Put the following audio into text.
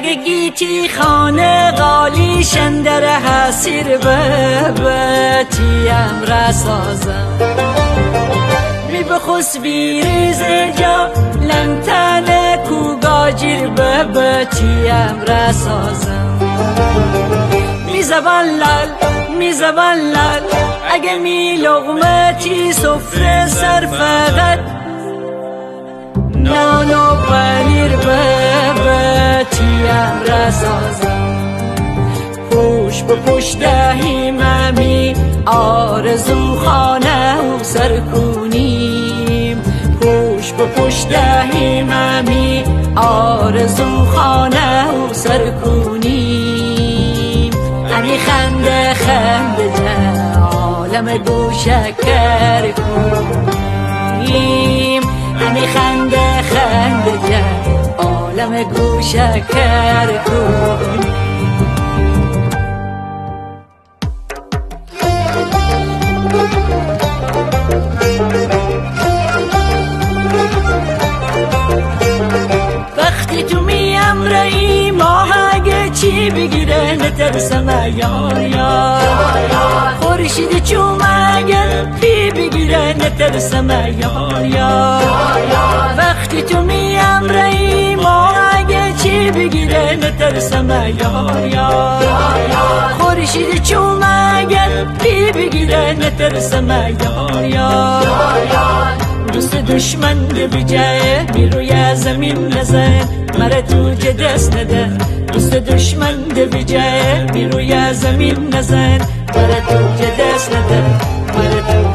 اگه گیتی خانه غالی شندر حسیر ببتیم رسازم می بخص بیریز جا لنتن کوگاجیر ببتیم رسازم می زبان لال اگه می لغمتی سفره سر فقط نان و پنیر ببتیم رسازم پوش به پوش دهیم همی آرزو خانه و سر کنیم پوش به پوش دهیم همی آرزو خانه و سر کنیم همی خنده خنده عالم گوشکر کنیم همی خنده خنده عالم گوشکر کنیم وقتی تو میم رئی ماه اگه چی بگیره نترسم یار خورشید چوم اگه پی بگیره نترسم یار وقتی تو میم رئی ماه اگه چی بگیره نترسم یار خورشید چوم اگه پی بگیره نترسم یار دوست دشمن بجای بیروی زمین نزن مره تو دست نده دوست دشمن بجای بیروی زمین نزن مره تو دست نده مره تو